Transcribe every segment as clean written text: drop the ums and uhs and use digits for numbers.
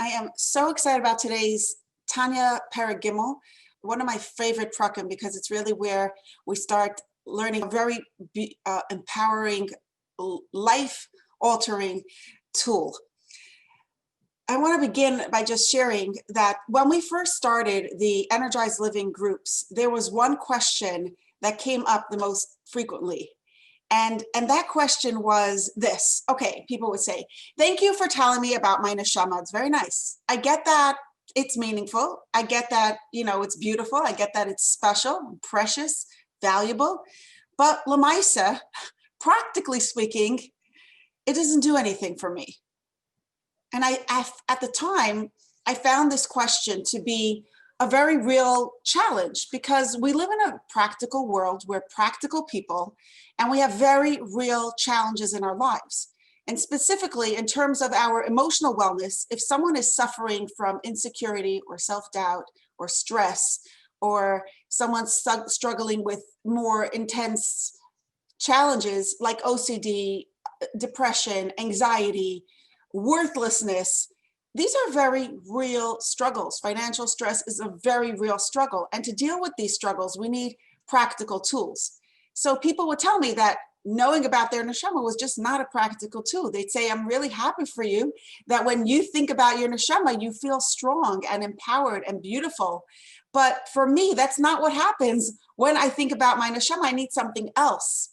I am so excited about today's Tanya Paragimel, one of my favorite prakim, because it's really where we start learning a very empowering, life-altering tool. I want to begin by just sharing that when we first started the Energized Living groups, there was one question that came up the most frequently. And that question was this. Okay, people would say, thank you for telling me about my neshama. It's very nice. I get that it's meaningful. I get that, it's beautiful. I get that it's special, precious, valuable. But Lamaisa, practically speaking, it doesn't do anything for me. And at the time, I found this question to be a very real challenge, because we live in a practical world. We're practical people, and we have very real challenges in our lives. And specifically in terms of our emotional wellness, if someone is suffering from insecurity or self-doubt or stress, or someone's struggling with more intense challenges like OCD, depression, anxiety, worthlessness, these are very real struggles. Financial stress is a very real struggle. And to deal with these struggles, we need practical tools. So people would tell me that knowing about their neshama was just not a practical tool. They'd say, I'm really happy for you that when you think about your neshama, you feel strong and empowered and beautiful. But for me, that's not what happens when I think about my neshama. I need something else.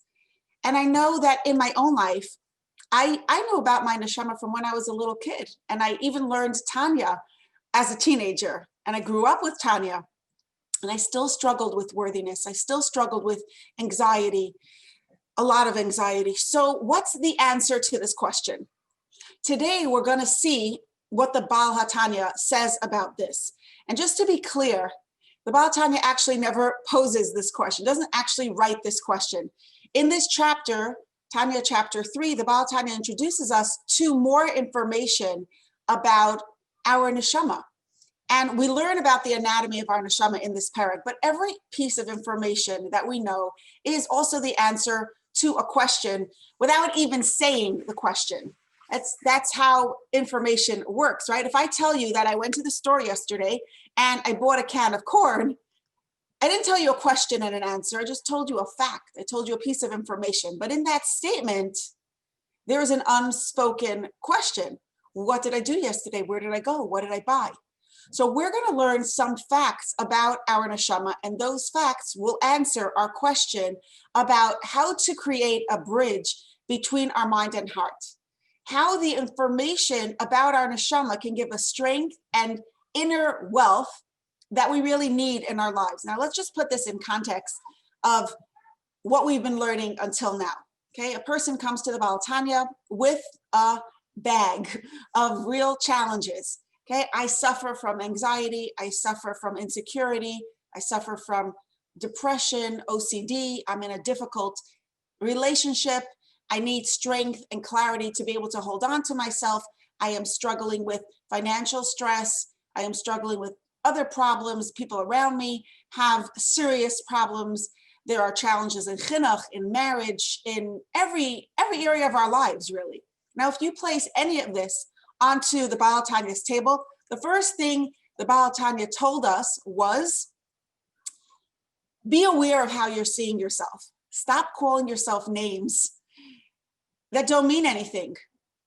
And I know that in my own life, I knew about my neshama from when I was a little kid. And I even learned Tanya as a teenager. And I grew up with Tanya. And I still struggled with worthiness. I still struggled with anxiety, a lot of anxiety. So what's the answer to this question? Today, we're going to see what the Baal HaTanya says about this. And just to be clear, the Baal HaTanya actually never poses this question, doesn't actually write this question. In this chapter, Tanya chapter 3, the Baal HaTanya introduces us to more information about our neshama. And we learn about the anatomy of our neshama in this parak, but every piece of information that we know is also the answer to a question without even saying the question. That's how information works, right? If I tell you that I went to the store yesterday and I bought a can of corn, I didn't tell you a question and an answer. I just told you a fact. I told you a piece of information. But in that statement, there is an unspoken question. What did I do yesterday? Where did I go? What did I buy? So we're going to learn some facts about our neshama, and those facts will answer our question about how to create a bridge between our mind and heart. How the information about our neshama can give us strength and inner wealth that we really need in our lives. Now, let's just put this in context of what we've been learning until now. Okay, a person comes to the Baal HaTanya with a bag of real challenges. Okay, I suffer from anxiety, I suffer from insecurity, I suffer from depression, OCD, I'm in a difficult relationship, I need strength and clarity to be able to hold on to myself, I am struggling with financial stress, I am struggling with other problems, people around me have serious problems, there are challenges in chinuch, in marriage, in every area of our lives, really. Now, if you place any of this onto the Baal HaTanya's table, the first thing the Baal HaTanya told us was, be aware of how you're seeing yourself. Stop calling yourself names that don't mean anything.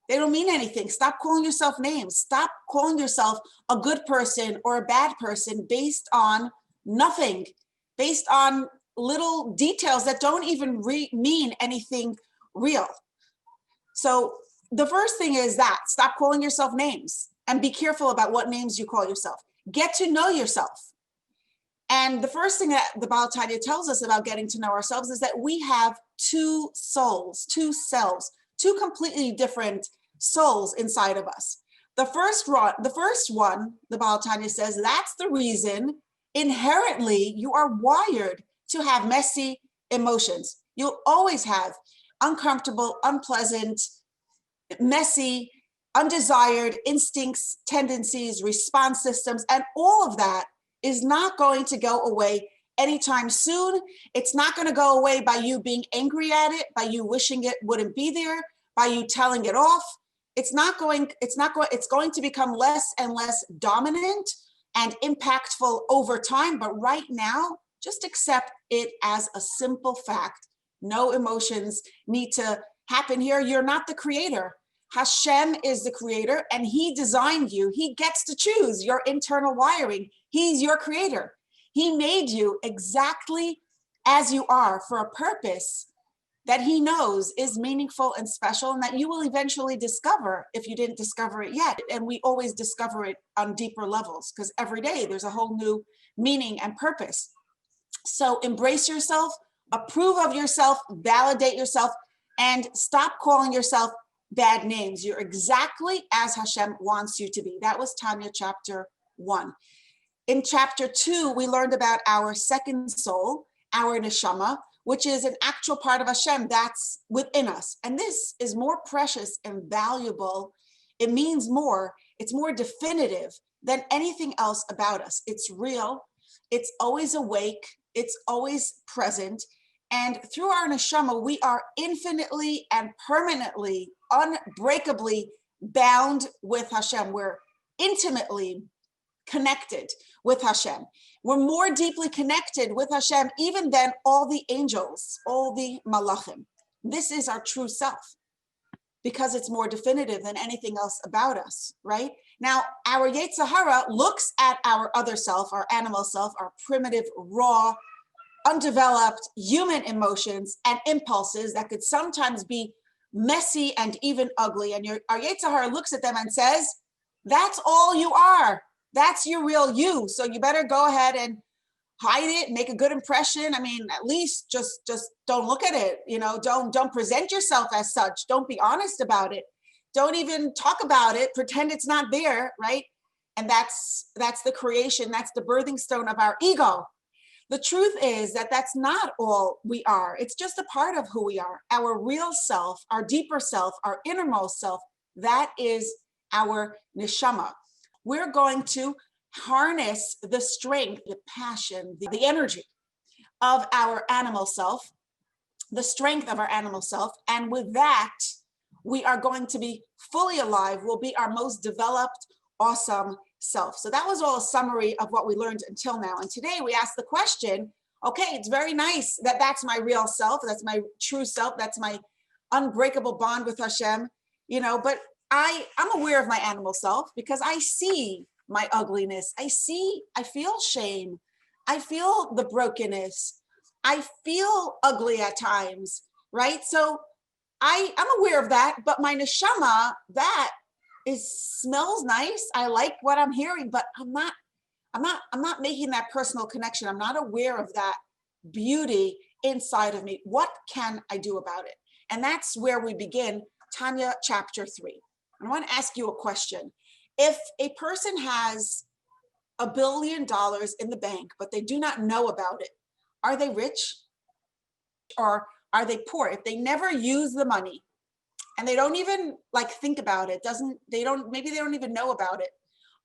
They don't mean anything. Stop calling yourself names. Stop calling yourself a good person or a bad person based on nothing, based on little details that don't even mean anything real. So the first thing is that stop calling yourself names and be careful about what names you call yourself. Get to know yourself. And the first thing that the Baal HaTanya tells us about getting to know ourselves is that we have two souls, two selves, two completely different souls inside of us. The first one, the Baal HaTanya says, that's the reason inherently you are wired to have messy emotions. You'll always have uncomfortable, unpleasant, messy, undesired instincts, tendencies, response systems, and all of that is not going to go away anytime soon. It's not going to go away by you being angry at it, by you wishing it wouldn't be there, by you telling it off. it's going to become less and less dominant and impactful over time. But right now, just accept it as a simple fact. No emotions need to happen here. You're not the creator. Hashem is the creator, and he designed you. He gets to choose your internal wiring. He's your creator. He made you exactly as you are for a purpose that he knows is meaningful and special, and that you will eventually discover if you didn't discover it yet. And we always discover it on deeper levels, because every day there's a whole new meaning and purpose. So embrace yourself, approve of yourself, validate yourself, and stop calling yourself bad names. You're exactly as Hashem wants you to be. That was Tanya chapter 1. In chapter 2, we learned about our second soul, our neshama, which is an actual part of Hashem that's within us. And this is more precious and valuable. It means more. It's more definitive than anything else about us. It's real. It's always awake. It's always present. And through our neshama, we are infinitely and permanently, unbreakably bound with Hashem. We're intimately connected with Hashem. We're more deeply connected with Hashem even than all the angels, all the malachim. This is our true self because it's more definitive than anything else about us, right? Now, our Yetzer Hara looks at our other self, our animal self, our primitive, raw, undeveloped human emotions and impulses that could sometimes be messy and even ugly. And our Yetzer Hara looks at them and says, that's all you are. That's your real you. So you better go ahead and hide it, make a good impression. I mean, at least just don't look at it. You know, don't present yourself as such. Don't be honest about it. Don't even talk about it. Pretend it's not there, right? And that's the creation. That's the birthing stone of our ego. The truth is that that's not all we are. It's just a part of who we are. Our real self, our deeper self, our innermost self, that is our neshama. We're going to harness the strength, the passion, the energy of our animal self, the strength of our animal self. And with that, we are going to be fully alive. We'll be our most developed, awesome self. So that was all a summary of what we learned until now. And today we asked the question, okay, it's very nice that that's my real self. That's my true self. That's my unbreakable bond with Hashem, you know, but I'm aware of my animal self because I see my ugliness. I feel shame. I feel the brokenness. I feel ugly at times, right? So I'm aware of that, but my neshama, that smells nice. I like what I'm hearing, but I'm not making that personal connection. I'm not aware of that beauty inside of me. What can I do about it? And that's where we begin Tanya chapter 3. I want to ask you a question. If a person has $1 billion in the bank, but they do not know about it, are they rich or are they poor? If they never use the money and they don't even think about it, maybe they don't even know about it,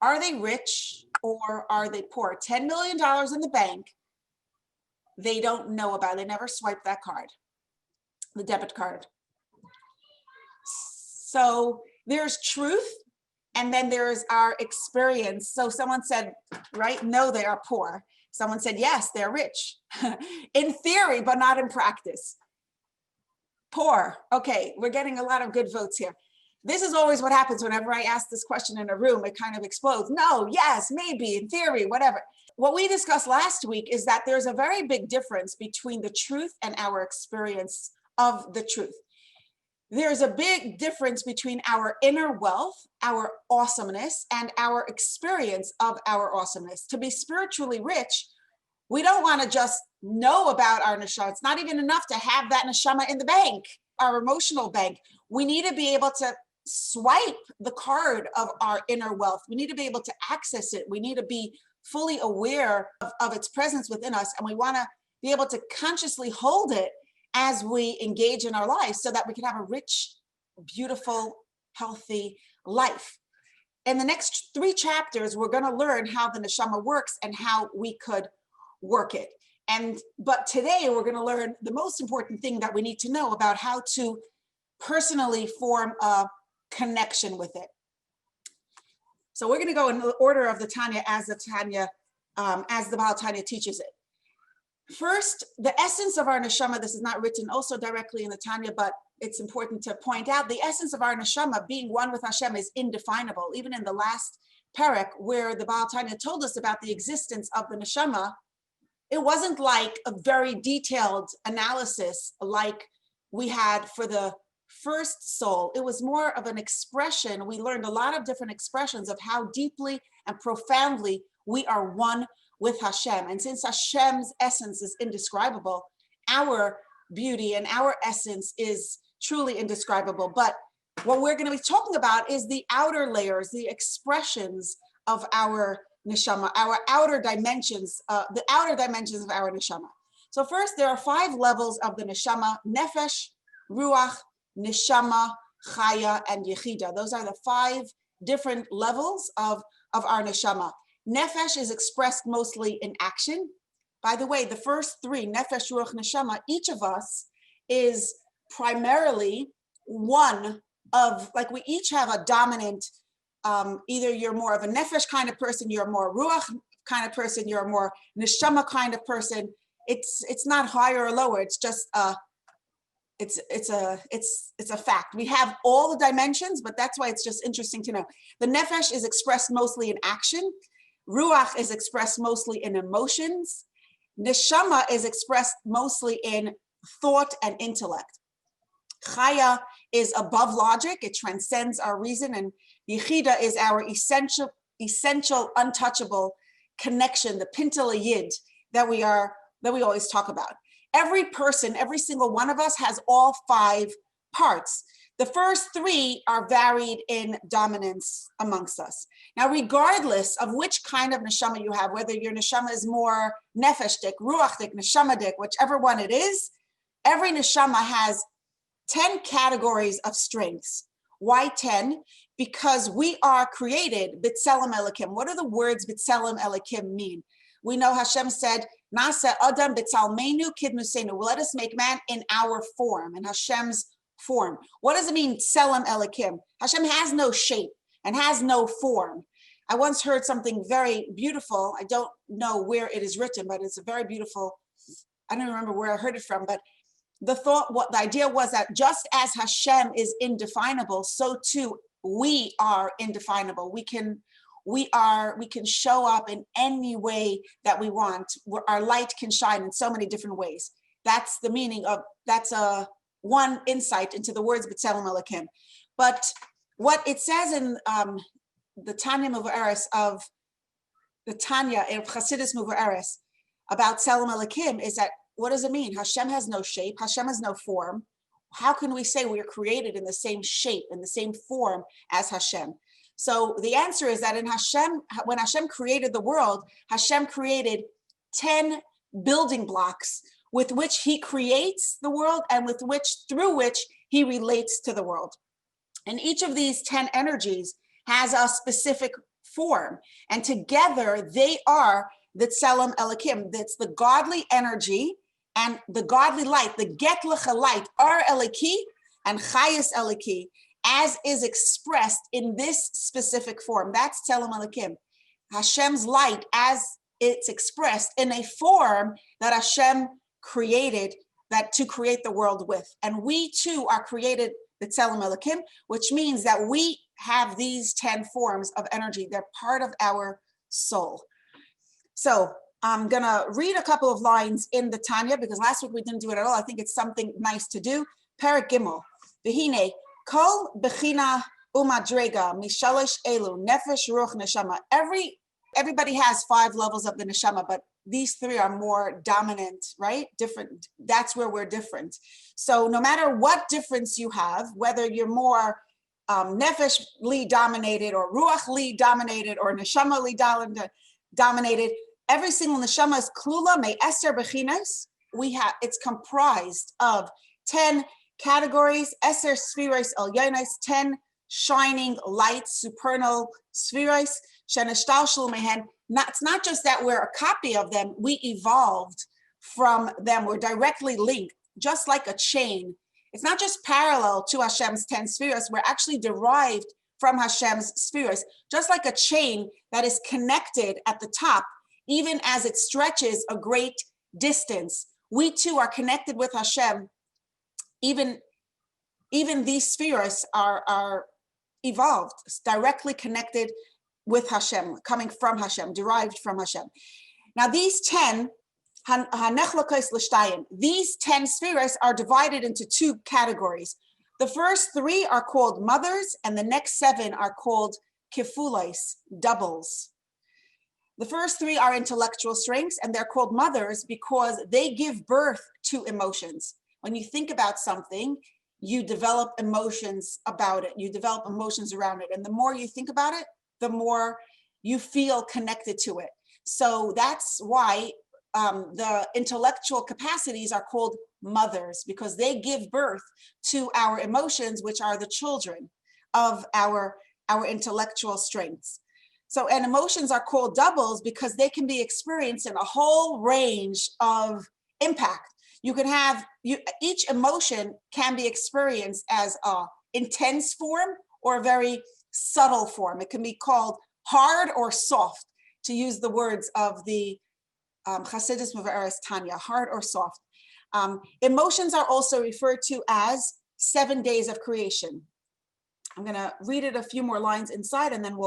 are they rich or are they poor? $10 million in the bank, they don't know about it. They never swipe that card, the debit card. So there's truth, and then there's our experience. So someone said, right, no, they are poor. Someone said, yes, they're rich. In theory, but not in practice. Poor. Okay, we're getting a lot of good votes here. This is always what happens whenever I ask this question in a room. It kind of explodes. No, yes, maybe, in theory, whatever. What we discussed last week is that there's a very big difference between the truth and our experience of the truth. There's a big difference between our inner wealth, our awesomeness, and our experience of our awesomeness. To be spiritually rich, we don't want to just know about our neshama. It's not even enough to have that neshama in the bank, our emotional bank. We need to be able to swipe the card of our inner wealth. We need to be able to access it. We need to be fully aware of its presence within us. And we want to be able to consciously hold it as we engage in our lives so that we can have a rich, beautiful, healthy life. In the next 3 chapters, we're going to learn how the neshama works and how we could work it. But today we're going to learn the most important thing that we need to know about how to personally form a connection with it. So we're going to go in the order of the Tanya as the Baal Tanya teaches it. First, the essence of our neshama, this is not written also directly in the Tanya, but it's important to point out the essence of our neshama being one with Hashem is indefinable. Even in the last parak where the Baal Tanya told us about the existence of the neshama, it wasn't like a very detailed analysis like we had for the first soul. It was more of an expression. We learned a lot of different expressions of how deeply and profoundly we are one with Hashem. And since Hashem's essence is indescribable, our beauty and our essence is truly indescribable. But what we're going to be talking about is the outer layers, the expressions of our neshama, our outer dimensions, the outer dimensions of our neshama. So first, there are 5 levels of the neshama: nefesh, ruach, neshama, chaya, and yechida. Those are the 5 different levels of our neshama. Nefesh is expressed mostly in action. By the way, the first 3, nefesh, ruach, neshama, each of us is primarily one of, like, we each have a dominant, either you're more of a nefesh kind of person, you're a more ruach kind of person, you're a more neshama kind of person. It's not higher or lower. It's just it's a fact. We have all the dimensions, but that's why it's just interesting to know. The nefesh is expressed mostly in action. Ruach is expressed mostly in emotions. Neshama is expressed mostly in thought and intellect. Chaya is above logic. It transcends our reason. And Yechida is our essential, untouchable connection, the pintel yid that we always talk about. Every person, every single one of us has all 5 parts. The first 3 are varied in dominance amongst us. Now, regardless of which kind of neshama you have, whether your neshama is more nefeshdik, ruachdik, neshamadik, whichever one it is, every neshama has 10 categories of strengths. Why 10? Because we are created b'tselem Elokim. What do the words b'tselem Elokim mean? We know Hashem said, Nasa Adam b'tzalmenu kidnusenu. Let us make man in our form, in Hashem's form. What does it mean, tselem Elokim? Hashem has no shape and has no form. I once heard something very beautiful. I don't know where it is written, but it's a very beautiful, I don't remember where I heard it from, but the idea was that just as Hashem is indefinable, so too we are indefinable. We can show up in any way that we want. Our light can shine in so many different ways. That's the meaning of, that's one insight into the words b'tselem Elokim. But what it says in the Tanya Muvaris of the Tanya in Chassidus Muvaris about tselem Elokim is that, what does it mean? Hashem has no shape. Hashem has no form. How can we say we are created in the same shape, in the same form as Hashem? So the answer is that in Hashem, when Hashem created the world, Hashem created 10 building blocks with which he creates the world and through which he relates to the world. And each of these 10 energies has a specific form, and together they are the tselem Elokim. That's the godly energy and the godly light, the getlecha light, Ar Eliki and Chayas Eliki, as is expressed in this specific form. That's tselem Elokim. Hashem's light as it's expressed in a form that Hashem created, that to create the world with. And we too are created the tselem Elokim, which means that we have these 10 forms of energy. They're part of our soul. So I'm gonna read a couple of lines in the Tanya because last week we didn't do it at all. I think it's something nice to do. Parak Gimel. V'hine kol bechina umadrega mishalish elu nefesh ruach neshama. Everybody has 5 levels of the neshama, but these 3 are more dominant, right? Different. That's where we're different. So no matter what difference you have, whether you're more nefesh-li dominated or ruach-li dominated or neshama-li dominated, every single neshama is klula me eser bechinas. It's comprised of 10 categories, eser spheres elyonis, 10 shining lights, supernal spheres, sheneshtalshlu mehen. It's not just that we're a copy of them, we evolved from them. We're directly linked, just like a chain It's not just parallel to Hashem's 10 spheres, we're actually derived from Hashem's spheres, just like a chain that is connected at the top, even as it stretches a great distance. We too are connected with Hashem. Even these spheres are evolved, directly connected with Hashem, coming from Hashem, derived from Hashem. Now these 10 spheres are divided into two categories. The first 3 are called mothers, and the next 7 are called kifulais, doubles. The first 3 are intellectual strengths, and they're called mothers because they give birth to emotions. When you think about something, you develop emotions about it. You develop emotions around it. And the more you think about it, the more you feel connected to it. So that's why the intellectual capacities are called mothers, because they give birth to our emotions, which are the children of our intellectual strengths. So, and emotions are called doubles because they can be experienced in a whole range of impact. You can have, each emotion can be experienced as a intense form or a very subtle form. It can be called hard or soft, to use the words of the Chassidus Mevaris Tanya, hard or soft. Emotions are also referred to as 7 days of creation. I'm gonna read it a few more lines inside, and then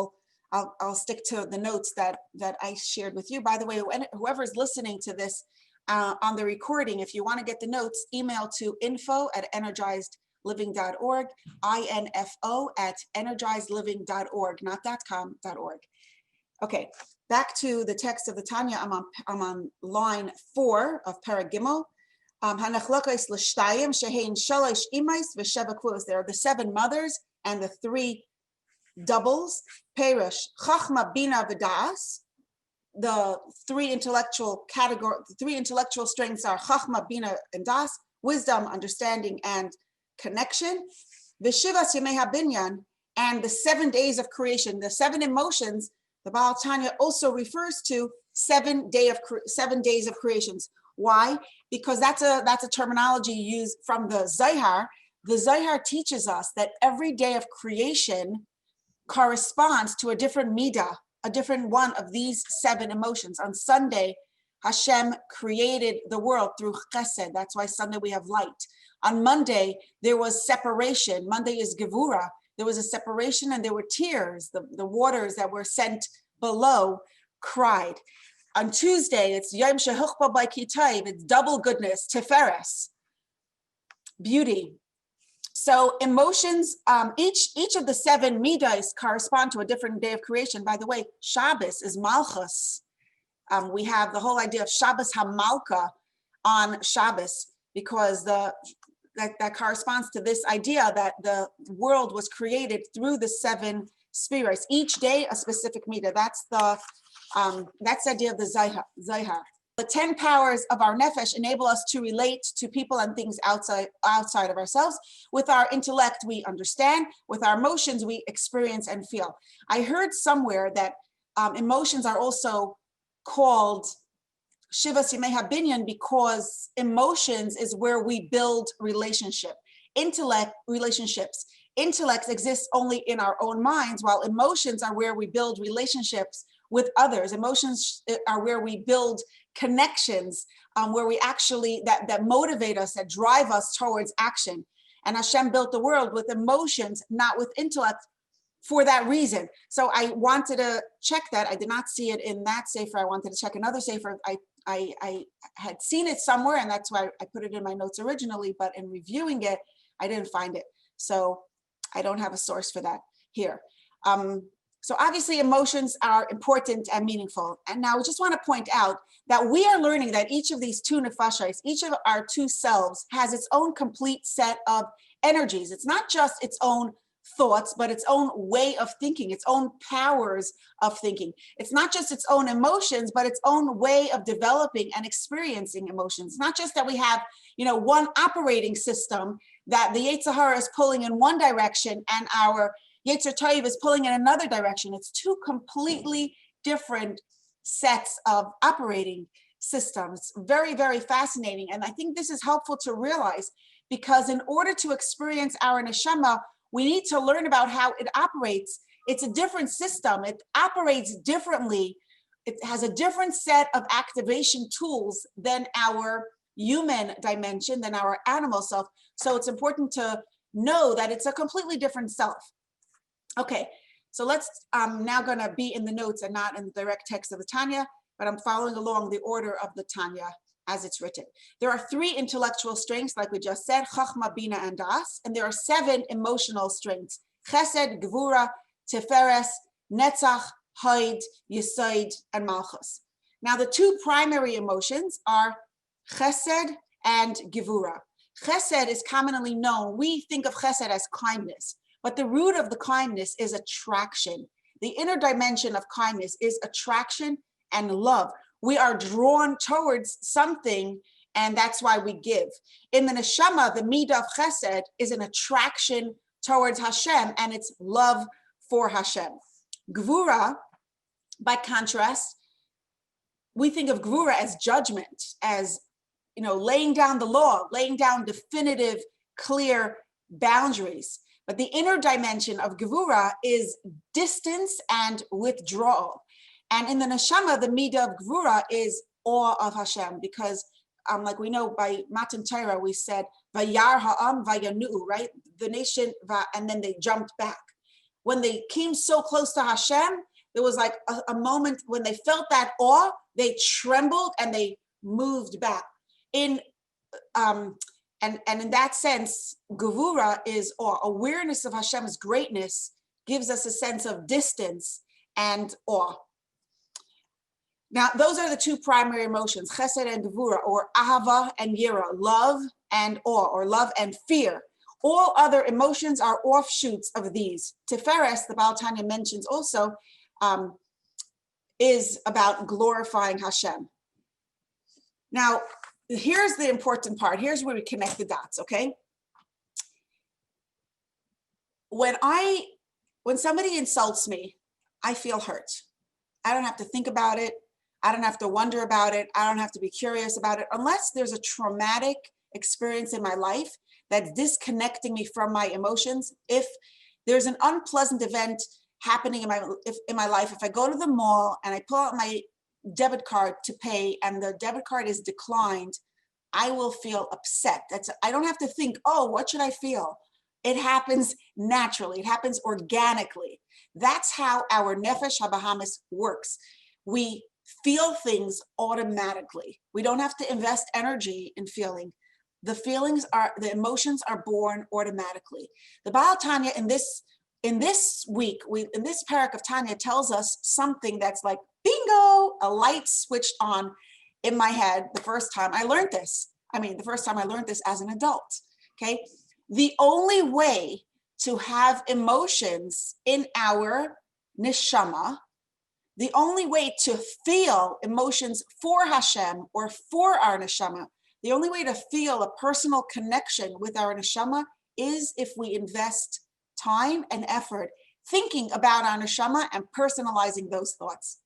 I'll stick to the notes that I shared with you. By the way, whoever's listening to this on the recording, if you want to get the notes, email to info@energizedliving.org, info@energizedliving.org, not .com, .org. Okay, back to the text of the Tanya. I'm on line 4 of Parag Gimel. There are the 7 mothers and the 3 doubles. Perish, Chachma, Bina, V'Da'as. The 3 intellectual strengths are Chachma, Bina, and Das, wisdom, understanding, and connection. V'Shivas Yemei HaBinyan, and the 7 days of creation, the 7 emotions. The Baal Tanya also refers to 7 days of creations. Why? Because that's a terminology used from the Zohar. The Zohar teaches us that every day of creation corresponds to a different midah, a different one of these 7 emotions. On Sunday, Hashem created the world through chesed. That's why Sunday we have light. On Monday, there was separation. Monday is Gevura. There was a separation and there were tears. The waters that were sent below cried. On Tuesday, it's Yom Shehuchba by Kitayv. It's double goodness, Tiferes, beauty. So emotions, each of the 7 midas correspond to a different day of creation. By the way, Shabbos is Malchus. We have the whole idea of Shabbos HaMalka on Shabbos, because that corresponds to this idea that the world was created through the 7 spheres. Each day a specific midah. That's the idea of the Zohar. The 10 powers of our nefesh enable us to relate to people and things outside of ourselves. With our intellect, we understand. With our emotions, we experience and feel. I heard somewhere that emotions are also called Shivas Yemei HaBinyan because emotions is where we build relationships. Intellect exists only in our own minds, while emotions are where we build relationships with others. Emotions are where we build connections, where we actually, that motivate us, that drive us towards action. And Hashem built the world with emotions, not with intellect, for that reason. So I wanted to check that. I did not see it in that sefer. I wanted to check another sefer. I had seen it somewhere, and that's why I put it in my notes originally, but in reviewing it, I didn't find it. So I don't have a source for that here. So obviously emotions are important and meaningful. And now I just want to point out that we are learning that each of these 2 nefashos, each of our 2 selves, has its own complete set of energies. It's not just its own thoughts, but its own way of thinking, its own powers of thinking. It's not just its own emotions, but its own way of developing and experiencing emotions. It's not just that we have, one operating system that the Yetzer Hara is pulling in one direction and our Yetzer Tov is pulling in another direction. It's 2 completely different sets of operating systems. Very, very fascinating. And I think this is helpful to realize, because in order to experience our neshama, we need to learn about how it operates. It's a different system. It operates differently. It has a different set of activation tools than our human dimension, than our animal self. So it's important to know that it's a completely different self. Okay, so let's, I'm now going to be in the notes and not in the direct text of the Tanya, but I'm following along the order of the Tanya as it's written. There are 3 intellectual strengths, like we just said, Chachma, Bina, and Das, and there are 7 emotional strengths, Chesed, Gevura, Tiferes, Netzach, Hod, Yesod, and Malchus. Now, the 2 primary emotions are Chesed and Gevura. Chesed is commonly known. We think of Chesed as kindness, but the root of the kindness is attraction. The inner dimension of kindness is attraction and love. We are drawn towards something, and that's why we give. In the neshama, the midah of Chesed is an attraction towards Hashem, and it's love for Hashem. Gvura, by contrast, we think of Gvura as judgment, as, you know, laying down the law, laying down definitive, clear boundaries. But the inner dimension of Gevura is distance and withdrawal. And in the neshama, the midah of Gevura is awe of Hashem, because like we know by Matan Torah, we said, Vayar ha'am vayanu, right? The nation, and then they jumped back. When they came so close to Hashem, there was like a moment when they felt that awe, they trembled and they moved back. And in that sense, Gevura is awe. Awareness of Hashem's greatness gives us a sense of distance and awe. Now, those are the 2 primary emotions, Chesed and Gevura, or Ahava and Yira, love and awe, or love and fear. All other emotions are offshoots of these. Tiferes, the Baal Tanya mentions also, is about glorifying Hashem. Now, here's the important part. Here's where we connect the dots, okay? When somebody insults me, I feel hurt. I don't have to think about it. I don't have to wonder about it. I don't have to be curious about it, unless there's a traumatic experience in my life that's disconnecting me from my emotions. If there's an unpleasant event happening in my life, if I go to the mall and I pull out my debit card to pay and the debit card is declined, I will feel upset. I don't have to think, oh, what should I feel? It happens naturally. It happens organically. That's how our nefesh habahamis works. We feel things automatically. We don't have to invest energy in feeling. The emotions are born automatically. The Baal Tanya in this week, in this parak of Tanya tells us something that's like, bingo, a light switched on in my head the first time I learned this. The first time I learned this as an adult, okay? The only way to have emotions in our neshama, the only way to feel emotions for Hashem or for our neshama, the only way to feel a personal connection with our neshama is if we invest time and effort thinking about our neshama and personalizing those thoughts.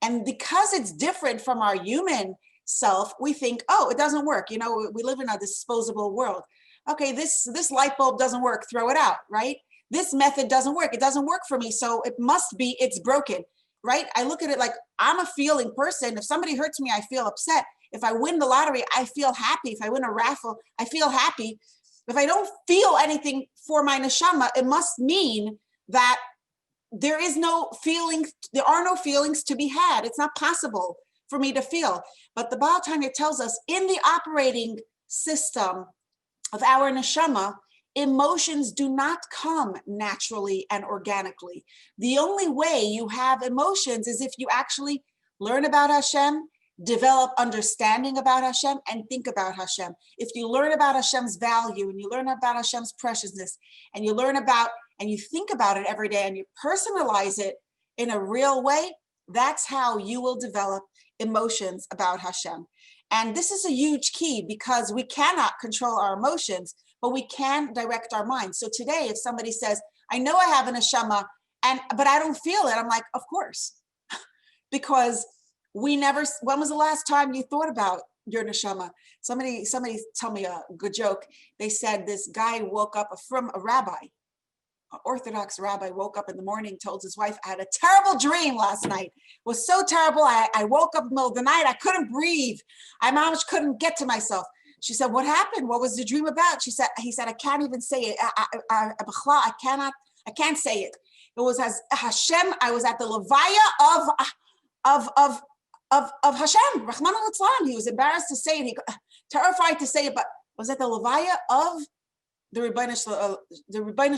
And because it's different from our human self, we think, oh, it doesn't work. You know, we live in a disposable world. Okay, this light bulb doesn't work, throw it out, right? This method doesn't work. It doesn't work for me. So it must be, it's broken, right? I look at it like I'm a feeling person. If somebody hurts me, I feel upset. If I win the lottery, I feel happy. If I win a raffle, I feel happy. If I don't feel anything for my neshama, it must mean that there is no feeling, there are no feelings to be had. It's not possible for me to feel. But the Baal Tanya tells us in the operating system of our neshama, emotions do not come naturally and organically. The only way you have emotions is if you actually learn about Hashem, develop understanding about Hashem, and think about Hashem. If you learn about Hashem's value and you learn about Hashem's preciousness and you learn about and you think about it every day and you personalize it in a real way, that's how you will develop emotions about Hashem. And this is a huge key because we cannot control our emotions, but we can direct our minds. So today, if somebody says, I know I have a neshama, but I don't feel it, I'm like, of course. Because when was the last time you thought about your neshama. Somebody told me a good joke. They said this guy woke up from a rabbi, an Orthodox rabbi, woke up in the morning, told his wife, I had a terrible dream last night. It was so terrible. I woke up in the middle of the night. I couldn't breathe. I almost couldn't get to myself. She said, what happened? What was the dream about? He said, I can't even say it. I can't say it. It was as Hashem. I was at the levaya of Hashem, Rahman al-Islam. He was embarrassed to say it. He terrified to say it, but was at the levaya of the Rebbeinu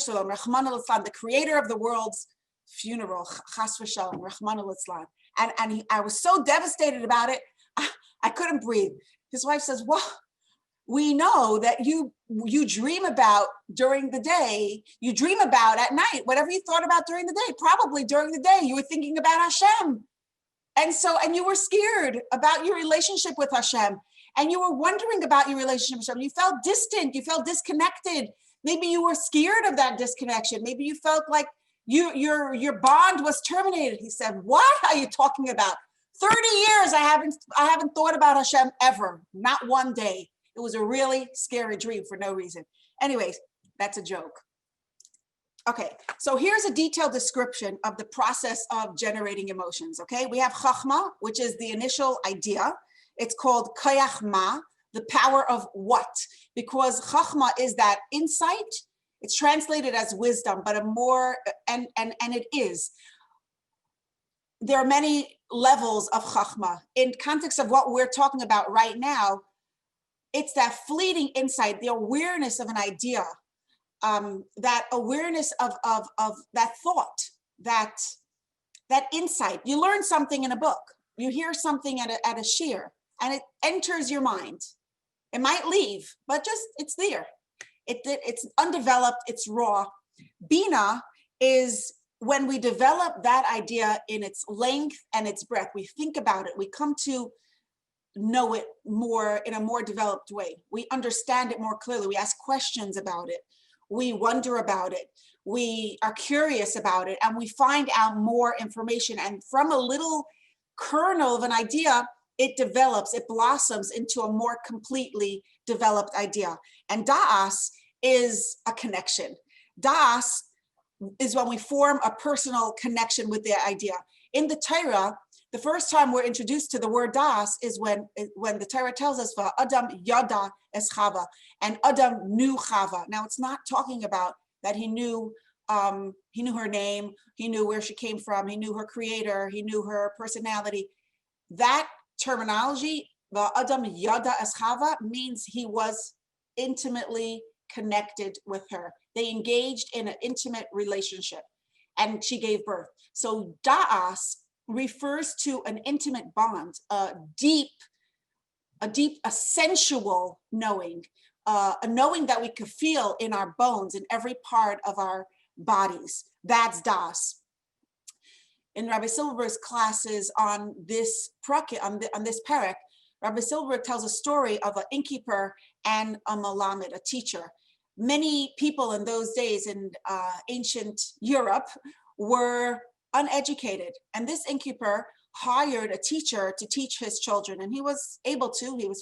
Shalom, Rahman al-Islam, the creator of the world's funeral, Chas v'Shalom, Rahman al-Islam. And I was so devastated about it, I couldn't breathe. His wife says, well, we know that you dream about during the day, you dream about at night, whatever you thought about during the day, probably during the day, you were thinking about Hashem. And you were scared about your relationship with Hashem. And you were wondering about your relationship with Hashem. You felt distant, you felt disconnected. Maybe you were scared of that disconnection. Maybe you felt like your bond was terminated. He said, what are you talking about? 30 years I haven't thought about Hashem ever, not one day. It was a really scary dream for no reason. Anyways, that's a joke. Okay, so here's a detailed description of the process of generating emotions, okay? We have chachma, which is the initial idea. It's called koyach ma, the power of what? Because chachma is that insight. It's translated as wisdom, but a more, and it is. There are many levels of chachma. In context of what we're talking about right now, it's that fleeting insight, the awareness of an idea, that awareness of that thought, that insight. You learn something in a book, you hear something at a shiur, and it enters your mind. It might leave, but just it's there. It's undeveloped, it's raw. Bina is when we develop that idea in its length and its breadth. We think about it, we come to know it more in a more developed way. We understand it more clearly. We ask questions about it. We wonder about it. We are curious about it, and we find out more information. And from a little kernel of an idea, it develops, it blossoms into a more completely developed idea. And da'as is a connection. Da'as is when we form a personal connection with the idea. In the Torah, the first time we're introduced to the word da'as is when the Torah tells us, Adam yada es Chava, and Adam knew Chava. Now, it's not talking about that he knew her name, he knew where she came from, he knew her creator, he knew her personality. That terminology, Adam yada es Chava, means he was intimately connected with her. They engaged in an intimate relationship, and she gave birth. So da'as refers to an intimate bond, a sensual knowing, a knowing that we could feel in our bones, in every part of our bodies. That's das. In Rabbi Silverberg's classes on this parak, Rabbi Silverberg tells a story of an innkeeper and a malamed, a teacher. Many people in those days in ancient Europe were uneducated, and this innkeeper hired a teacher to teach his children, and he was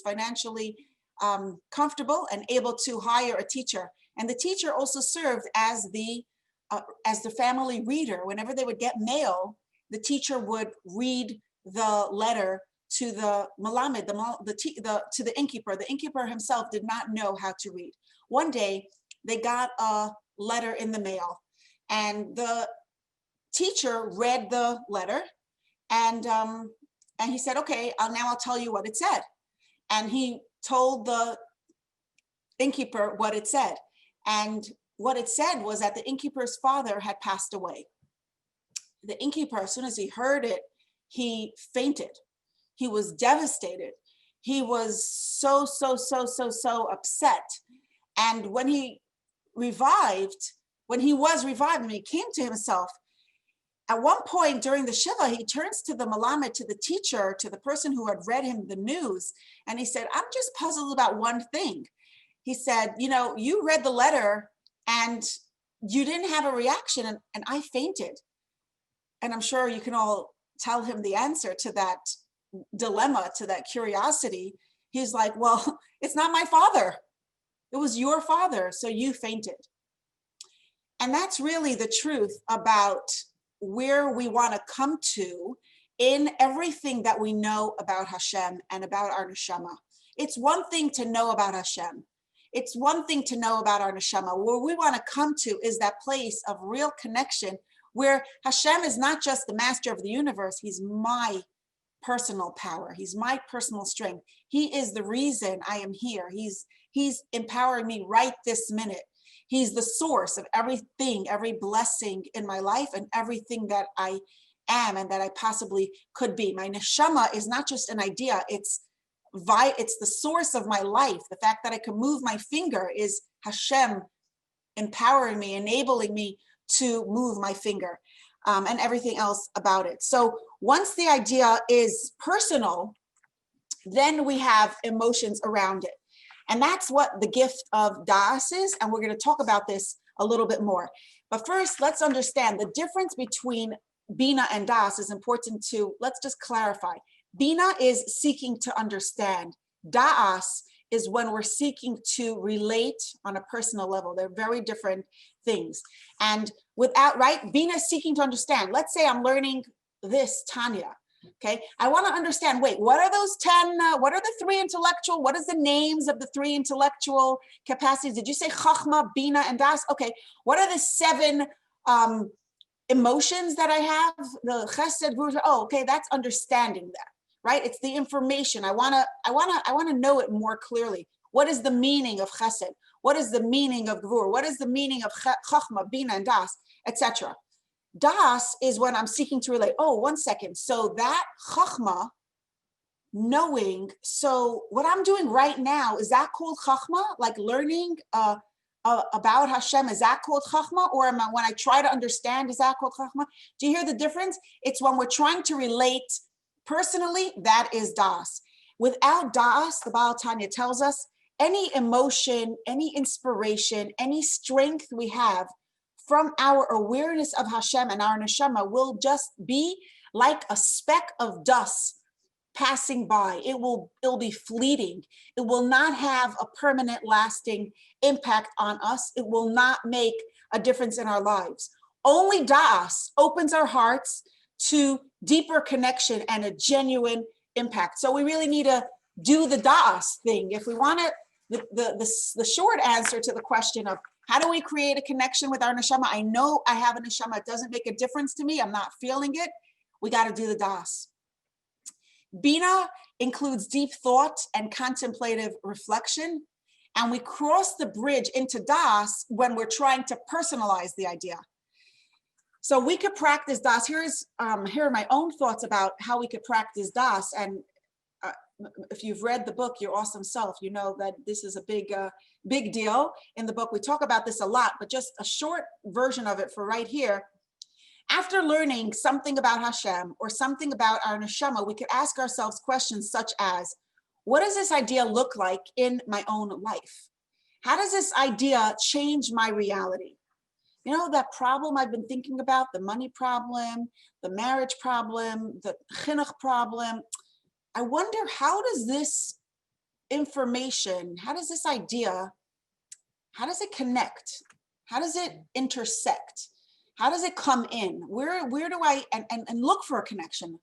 financially comfortable and able to hire a teacher. And the teacher also served as the family reader. Whenever they would get mail, the teacher would read the letter to the malamed, to the innkeeper. The innkeeper himself did not know how to read. One day, they got a letter in the mail, and the teacher read the letter, and he said, okay, I'll tell you what it said. And he told the innkeeper what it said. And what it said was that the innkeeper's father had passed away. The innkeeper, as soon as he heard it, he fainted. He was devastated. He was so upset. And when he was revived and he came to himself, at one point during the Shiva, he turns to the malamed, to the teacher, to the person who had read him the news, and he said, I'm just puzzled about one thing. He said, you read the letter and you didn't have a reaction, and I fainted. And I'm sure you can all tell him the answer to that dilemma, to that curiosity. He's like, well, it's not my father. It was your father, so you fainted. And that's really the truth about where we want to come to in everything that we know about Hashem and about our neshama. It's one thing to know about Hashem. It's one thing to know about our neshama. Where we want to come to is that place of real connection where Hashem is not just the master of the universe. He's my personal power. He's my personal strength. He is the reason I am here. He's empowering me right this minute. He's the source of everything, every blessing in my life and everything that I am and that I possibly could be. My neshama is not just an idea. It's the source of my life. The fact that I can move my finger is Hashem empowering me, enabling me to move my finger, and everything else about it. So once the idea is personal, then we have emotions around it. And that's what the gift of Das is. And we're going to talk about this a little bit more. But first, let's understand the difference between Bina and Das is important to, let's just clarify. Bina is seeking to understand. Das is when we're seeking to relate on a personal level. They're very different things. And without, right, Bina is seeking to understand. Let's say I'm learning this, Tanya. Okay, I want to understand, wait, what are those 10, what are the 3 intellectual, what is the names of the 3 intellectual capacities? Did you say Chachma, Bina, and Das? Okay, what are the 7 emotions that I have? The Chesed, Gvura, oh, okay, that's understanding that, right? It's the information. I want to know it more clearly. What is the meaning of Chesed? What is the meaning of Gvura? What is the meaning of Chachma, Bina, and Das, etc.? Das is when I'm seeking to relate. Oh, one second. So that Chachma, knowing, so what I'm doing right now, is that called Chachma? Like learning about Hashem, is that called Chachma? Or when I try to understand, is that called Chachma? Do you hear the difference? It's when we're trying to relate personally, that is Das. Without Das, the Baal Tanya tells us, any emotion, any inspiration, any strength we have from our awareness of Hashem and our neshama will just be like a speck of dust passing by. It'll be fleeting. It will not have a permanent, lasting impact on us. It will not make a difference in our lives. Only Das opens our hearts to deeper connection and a genuine impact. So we really need to do the Das thing. If we want to, the short answer to the question of how do we create a connection with our neshama? I know I have a neshama. It doesn't make a difference to me. I'm not feeling it. We got to do the Das. Bina includes deep thought and contemplative reflection. And we cross the bridge into Das when we're trying to personalize the idea. So we could practice Das. Here are my own thoughts about how we could practice Das. And if you've read the book, Your Awesome Self, you know that this is a big deal in the book. We talk about this a lot, but just a short version of it for right here. After learning something about Hashem or something about our neshama, we could ask ourselves questions such as, what does this idea look like in my own life? How does this idea change my reality? You know, that problem I've been thinking about, the money problem, the marriage problem, the chinuch problem, I wonder, how does this information, how does this idea, how does it connect? How does it intersect? How does it come in? Where do I, and look for a connection?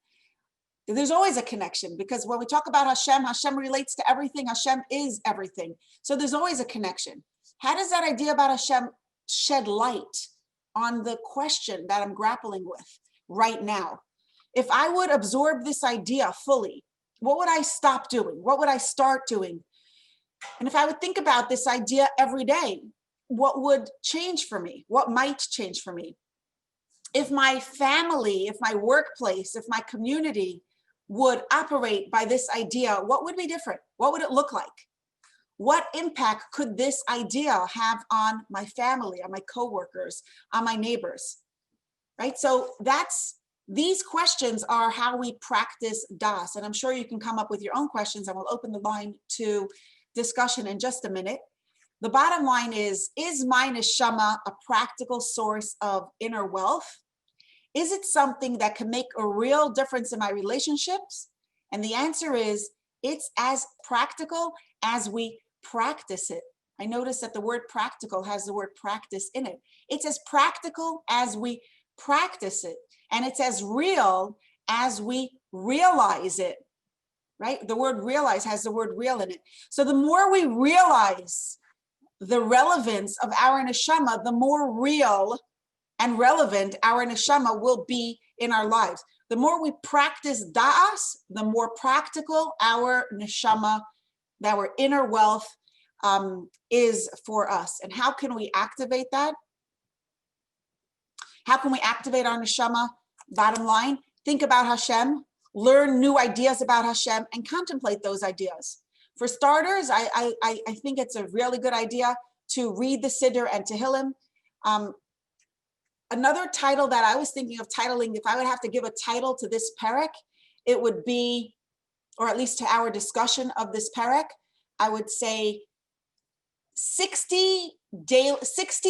There's always a connection, because when we talk about Hashem, Hashem relates to everything. Hashem is everything. So there's always a connection. How does that idea about Hashem shed light on the question that I'm grappling with right now? If I would absorb this idea fully, what would I stop doing? What would I start doing? And if I would think about this idea every day, what would change for me? What might change for me? If my family, if my workplace, if my community would operate by this idea, what would be different? What would it look like? What impact could this idea have on my family, on my coworkers, on my neighbors? Right? So these questions are how we practice Das. And I'm sure you can come up with your own questions, and we'll open the line to discussion in just a minute. The bottom line is my neshama a practical source of inner wealth? Is it something that can make a real difference in my relationships? And the answer is It's as practical as we practice it. I noticed that the word practical has the word practice in it. It's as practical as we practice it. And it's as real as we realize it, right? The word realize has the word real in it. So the more we realize the relevance of our neshama, the more real and relevant our neshama will be in our lives. The more we practice da'as, the more practical our neshama, our inner wealth is for us. And how can we activate that? How can we activate our neshama? Bottom line, think about Hashem, learn new ideas about Hashem, and contemplate those ideas. For starters, I think it's a really good idea to read the Siddur and Tehillim. Another title that I was thinking of titling, if I would have to give a title to this parak, it would be, or at least to our discussion of this parak, I would say 60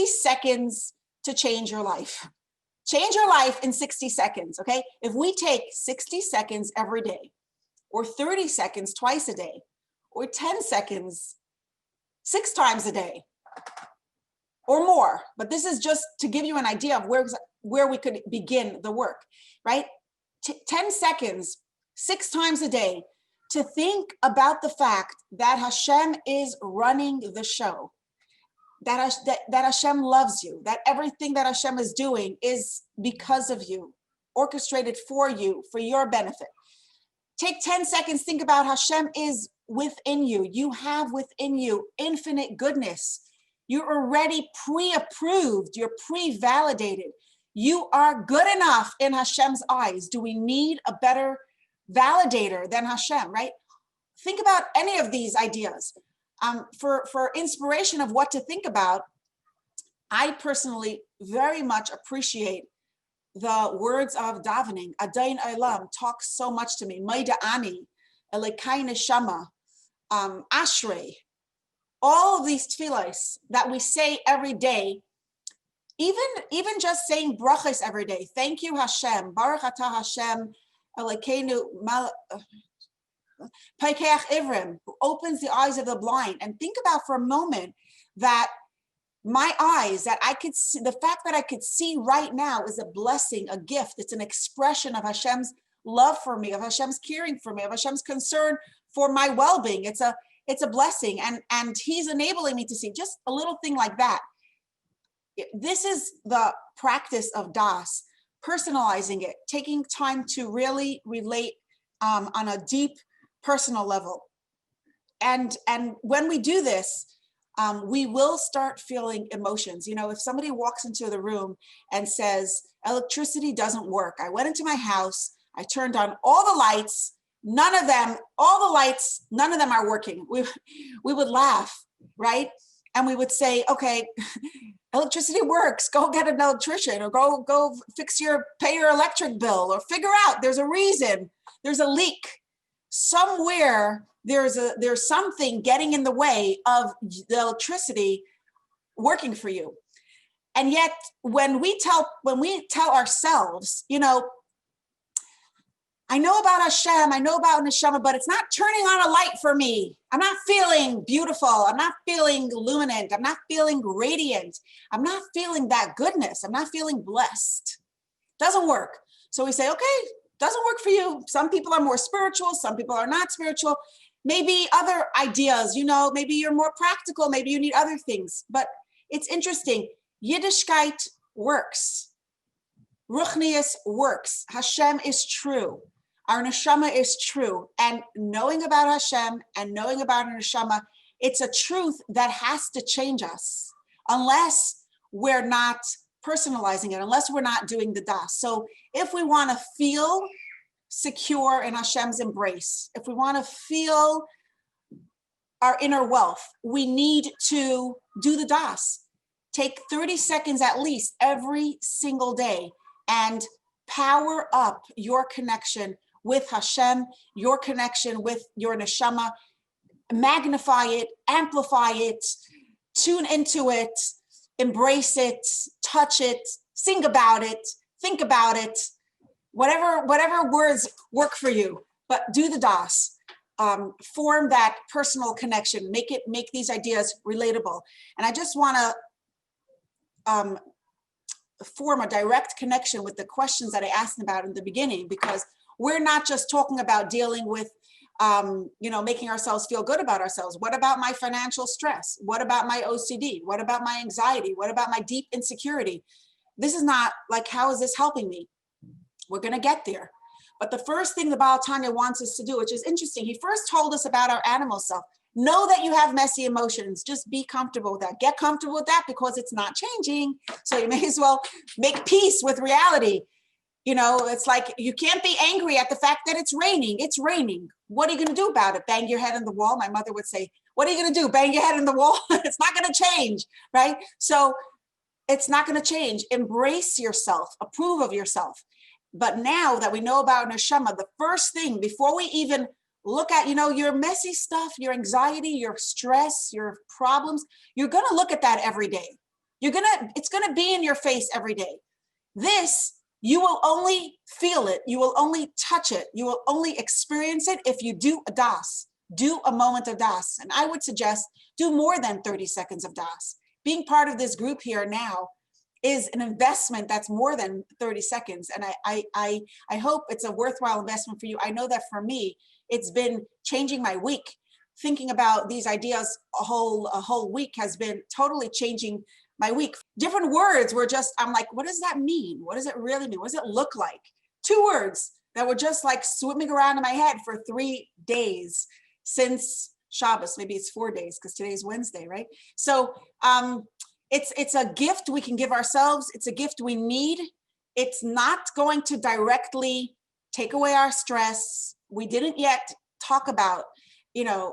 seconds to change your life. Change your life in 60 seconds, okay? If we take 60 seconds every day, or 30 seconds twice a day, or 10 seconds 6 times a day, or more, but this is just to give you an idea of where we could begin the work, right? 10 seconds, 6 times a day, to think about the fact that Hashem is running the show, that Hashem loves you, that everything that Hashem is doing is because of you, orchestrated for you, for your benefit. Take 10 seconds, think about Hashem is within you. You have within you infinite goodness. You're already pre-approved, you're pre-validated. You are good enough in Hashem's eyes. Do we need a better validator than Hashem, right? Think about any of these ideas. For inspiration of what to think about, I personally very much appreciate the words of davening. Adain Olam talks so much to me. Maida Ani, Elekai Neshama, Ashrei. All of these tefillos that we say every day, even just saying brachos every day. Thank you, Hashem. Baruch atah Hashem, Elokeinu Paikeach Ivrim, who opens the eyes of the blind. And think about for a moment that my eyes, that I could see, the fact that I could see right now is a blessing, a gift. It's an expression of Hashem's love for me, of Hashem's caring for me, of Hashem's concern for my well-being. It's a blessing, and He's enabling me to see just a little thing like that. This is the practice of das, personalizing it, taking time to really relate on a deep personal level. And when we do this, we will start feeling emotions. You know, if somebody walks into the room and says, electricity doesn't work. I went into my house, I turned on all the lights, all the lights, none of them are working. We would laugh, right? And we would say, okay, electricity works, go get an electrician, or go pay your electric bill, or figure out there's a reason, there's a leak. Somewhere there's something getting in the way of the electricity working for you. And yet when we tell ourselves, you know, I know about Hashem, I know about neshama, but it's not turning on a light for me. I'm not feeling beautiful. I'm not feeling luminant. I'm not feeling radiant. I'm not feeling that goodness. I'm not feeling blessed. Doesn't work. So we say, okay, doesn't work for you. Some people are more spiritual. Some people are not spiritual. Maybe other ideas, you know, maybe you're more practical. Maybe you need other things. But it's interesting. Yiddishkeit works. Ruchnius works. Hashem is true. Our neshama is true. And knowing about Hashem and knowing about our neshama, it's a truth that has to change us unless we're not personalizing it, unless we're not doing the das. So if we want to feel secure in Hashem's embrace, if we want to feel our inner wealth, we need to do the das. Take 30 seconds at least every single day and power up your connection with Hashem, your connection with your neshama, magnify it, amplify it, tune into it, embrace it, touch it, sing about it, think about it, whatever words work for you, but do the das. form that personal connection, make these ideas relatable. And I just want to form a direct connection with the questions that I asked about in the beginning, because we're not just talking about dealing with making ourselves feel good about ourselves. What about my financial stress? What about my OCD? What about my anxiety? What about my deep insecurity? This is not like, how is this helping me? We're going to get there. But the first thing the Baal Tanya wants us to do, which is interesting, he first told us about our animal self. Know that you have messy emotions. Just be comfortable with that. Get comfortable with that, because it's not changing. So you may as well make peace with reality. It's like, you can't be angry at the fact that it's raining. It's raining. What are you going to do about it? Bang your head in the wall? My mother would say, what are you going to do? Bang your head in the wall? It's not going to change, right? So it's not going to change. Embrace yourself. Approve of yourself. But now that we know about neshama, the first thing before we even look at, your messy stuff, your anxiety, your stress, your problems, you're going to look at that every day. It's going to be in your face every day. This, you will only feel it. You will only touch it. You will only experience it if you do a das, do a moment of das. And I would suggest do more than 30 seconds of das. Being part of this group here now is an investment that's more than 30 seconds. And I hope it's a worthwhile investment for you. I know that for me, it's been changing my week. Thinking about these ideas a whole week has been totally changing my week. Different words were just, I'm like, what does that mean? What does it really mean? What does it look like? 2 words that were just like swimming around in my head for 3 days since Shabbos. Maybe it's 4 days because today's Wednesday, right? So it's a gift we can give ourselves. It's a gift we need. It's not going to directly take away our stress. We didn't yet talk about,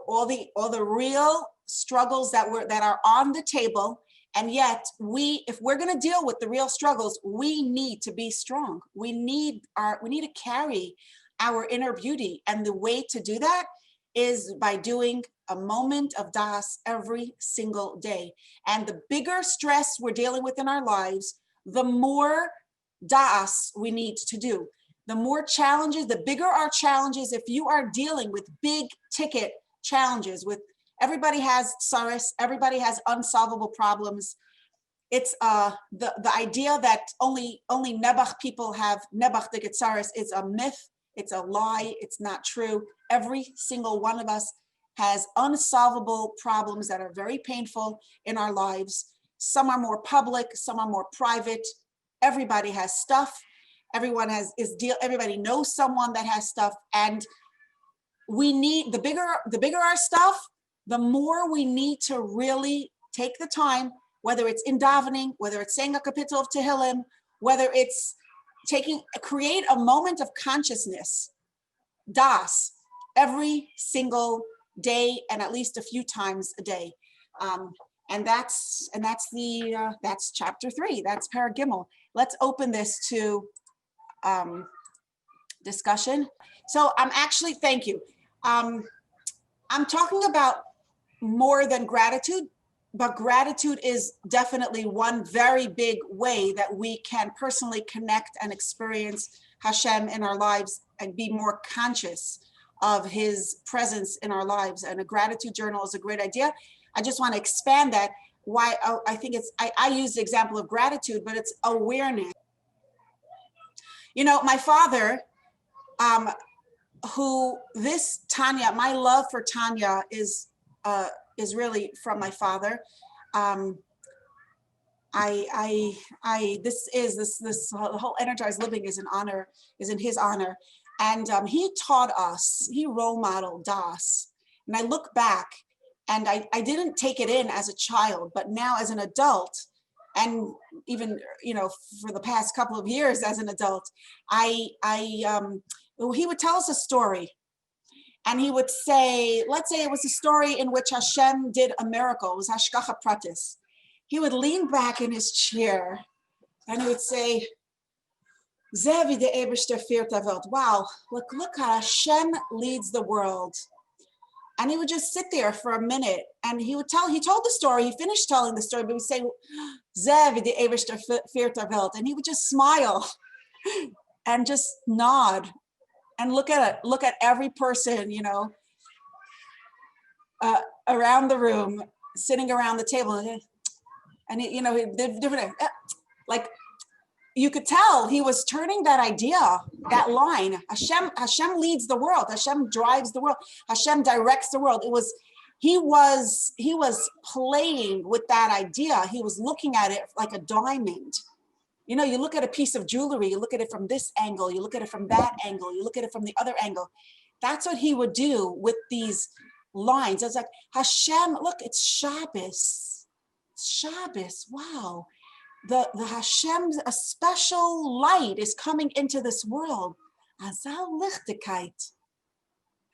all the real struggles that are on the table. And yet if we're going to deal with the real struggles, we need to be strong. We need to carry our inner beauty. And the way to do that is by doing a moment of das every single day. And the bigger stress we're dealing with in our lives, the more das we need to do. The more challenges, the bigger our challenges. If you are dealing with big ticket challenges, everybody has tsaris, everybody has unsolvable problems. It's the idea that only Nebuch people have Nebuch the tsaris is a myth. It's a lie. It's not true. Every single one of us has unsolvable problems that are very painful in our lives. Some are more public, some are more private. Everybody has stuff. Everybody knows someone that has stuff, and we need the bigger our stuff, the more we need to really take the time, whether it's in davening, whether it's saying a kapitel of Tehillim, whether it's create a moment of consciousness, das, every single day and at least a few times a day. And that's chapter 3. That's Parag Gimel. Let's open this to discussion. So thank you. I'm talking about more than gratitude, but gratitude is definitely one very big way that we can personally connect and experience Hashem in our lives and be more conscious of his presence in our lives. And a gratitude journal is a great idea. I just want to expand that. I think I use the example of gratitude, but it's awareness. My father, Tanya, my love for Tanya is really from my father. The whole energized living is in his honor. And he taught us, he role modeled das. And I look back and I didn't take it in as a child, but now as an adult, and even, for the past couple of years as an adult, he would tell us a story. And he would say, let's say it was a story in which Hashem did a miracle. It was Hashgacha Pratis. He would lean back in his chair and he would say, wow, look how Hashem leads the world. And he would just sit there for a minute and he told the story, he finished telling the story, but he would say, and he would just smile and just nod and look at every person, around the room, sitting around the table, and he, the different, like, you could tell he was turning that idea, that line. Hashem leads the world. Hashem drives the world. Hashem directs the world. He was playing with that idea. He was looking at it like a diamond. You look at a piece of jewelry, you look at it from this angle, you look at it from that angle, you look at it from the other angle. That's what he would do with these lines. I was like, Hashem, look, it's Shabbos. It's Shabbos, wow. The Hashem's, a special light is coming into this world. Azal Lichtigkeit.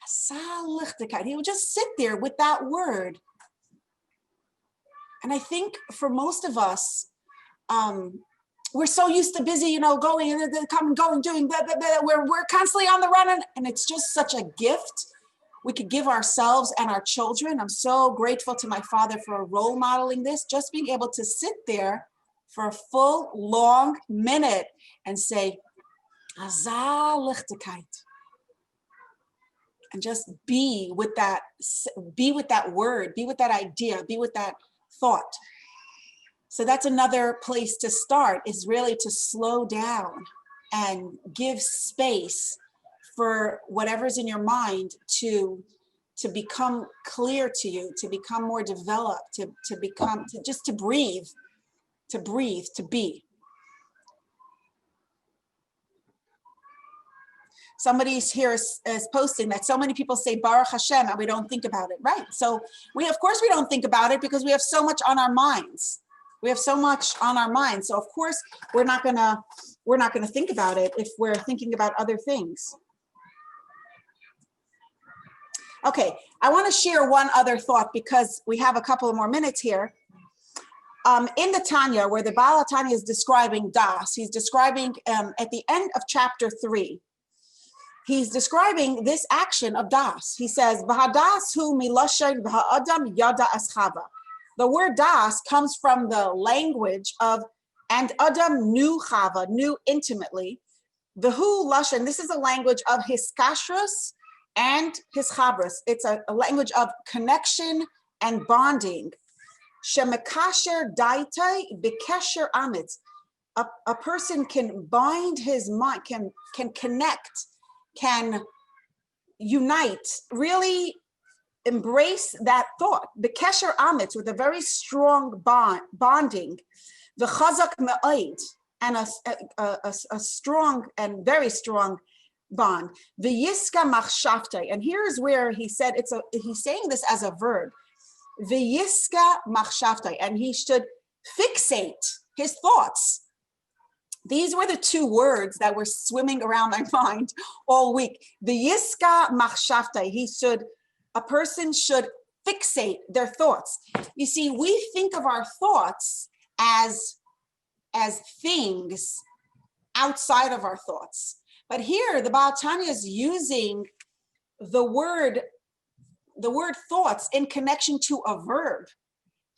Azal Lichtigkeit. He would just sit there with that word. And I think for most of us, we're so used to busy, going and coming, going, doing, blah, blah, blah. We're constantly on the run, and it's just such a gift we could give ourselves and our children. I'm so grateful to my father for role modeling this, just being able to sit there for a full, long minute and say, Azal Lichtigkeit. And just be with that word, be with that idea, be with that thought. So that's another place to start, is really to slow down and give space for whatever's in your mind to become clear to you, to become more developed, to breathe, to be. Somebody's here is posting that so many people say Baruch Hashem and we don't think about it, right? So of course we don't think about it because we have so much on our minds. So of course we're not gonna think about it if we're thinking about other things. Okay, I want to share one other thought because we have a couple of more minutes here. In the Tanya, where the Baal Tanya is describing Das, he's describing at the end of chapter 3, he's describing this action of Das. He says, "V'hadas hu miloshen v'ha'adam yada aschava." The word Das comes from the language of, and Adam knew Chava, knew intimately. V'hu lashon, this is a language of hiskashrus and hischabras. It's a language of connection and bonding. Shemekasher daitai b'kesher amitz. A person can bind his mind, can connect, can unite, really embrace that thought. B'kesher amitz, with a very strong bonding. V'chazak me'oid, and a strong and very strong bond. V'yiska machshavtai, and here's where he said he's saying this as a verb. V'yiska machshavtai, and he should fixate his thoughts. These were the two words that were swimming around my mind all week. V'yiska machshavtai, a person should fixate their thoughts. You see, we think of our thoughts as things outside of our thoughts. But here, the Baal Tanya is using the word thoughts in connection to a verb.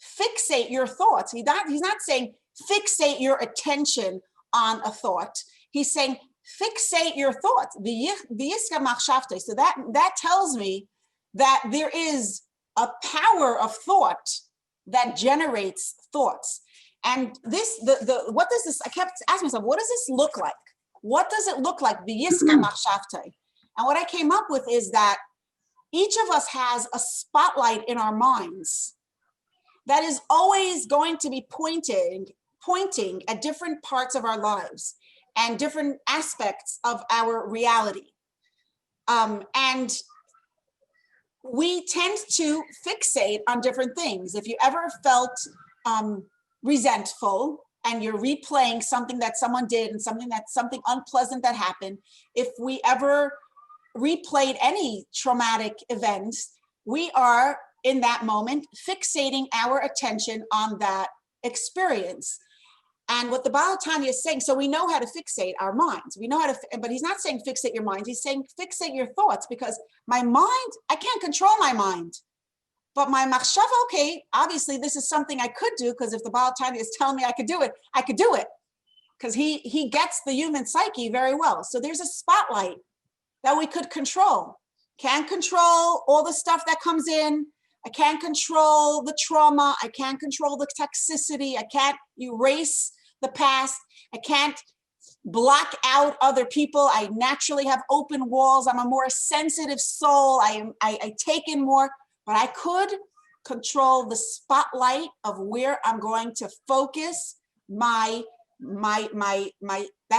Fixate your thoughts. He's not saying fixate your attention on a thought. He's saying fixate your thoughts. So that tells me that there is a power of thought that generates thoughts. And what does this, I kept asking myself, what does this look like? What does it look like? And what I came up with is that each of us has a spotlight in our minds that is always going to be pointing at different parts of our lives and different aspects of our reality. And we tend to fixate on different things. If you ever felt resentful and you're replaying something that someone did and something unpleasant that happened, if we ever replayed any traumatic events, we are in that moment fixating our attention on that experience. And what the Baal Tanya is saying, so we know how to fixate our minds. We know how to, but he's not saying fixate your mind. He's saying fixate your thoughts, because my mind, I can't control my mind. But my machshava, okay, obviously this is something I could do, because if the Baal Tanya is telling me I could do it, because he gets the human psyche very well. So there's a spotlight that we could control. Can't control all the stuff that comes in, I can't control the trauma. I can't control the toxicity. I can't erase the past. I can't block out other people. I naturally have open walls. I'm a more sensitive soul. I take in more, but I could control the spotlight of where I'm going to focus that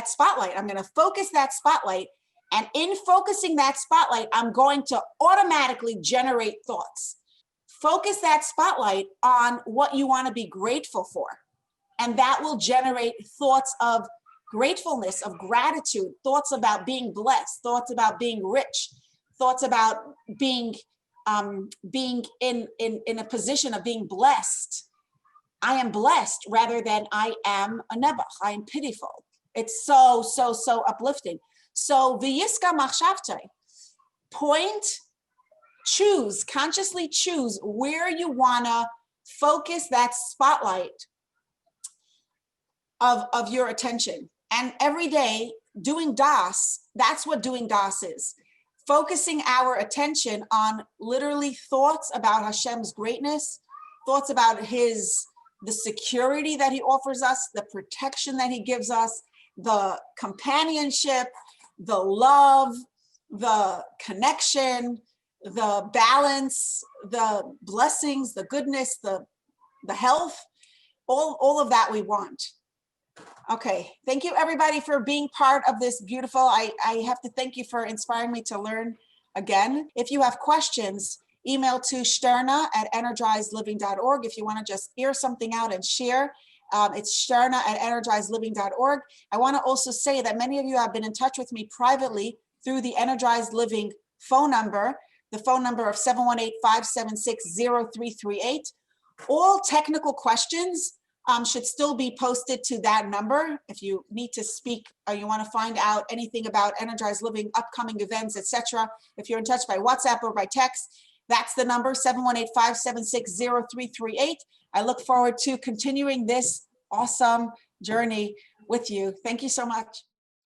spotlight. I'm going to focus that spotlight. And in focusing that spotlight, I'm going to automatically generate thoughts. Focus that spotlight on what you want to be grateful for. And that will generate thoughts of gratefulness, of gratitude, thoughts about being blessed, thoughts about being rich, thoughts about being in a position of being blessed. I am blessed rather than I am a nebuch. I am pitiful. It's so uplifting. So v'yiska machshavtei, consciously choose where you wanna focus that spotlight of your attention. And every day doing das, that's what doing das is. Focusing our attention on literally thoughts about Hashem's greatness, thoughts about the security that he offers us, the protection that he gives us, the companionship, the love, the connection, the balance, the blessings, the goodness, the health, all of that we want. Okay, thank you everybody for being part of this beautiful, I have to thank you for inspiring me to learn again. If you have questions, email to Shterna@energizedliving.org. If you want to just hear something out and share, it's Shterna@energizedliving.org. I want to also say that many of you have been in touch with me privately through the Energized Living phone number, the phone number of 718-576-0338. All technical questions should still be posted to that number. If you need to speak or you want to find out anything about Energized Living, upcoming events, etc., if you're in touch by WhatsApp or by text, that's the number, 718-576-0338. I look forward to continuing this awesome journey with you. Thank you so much.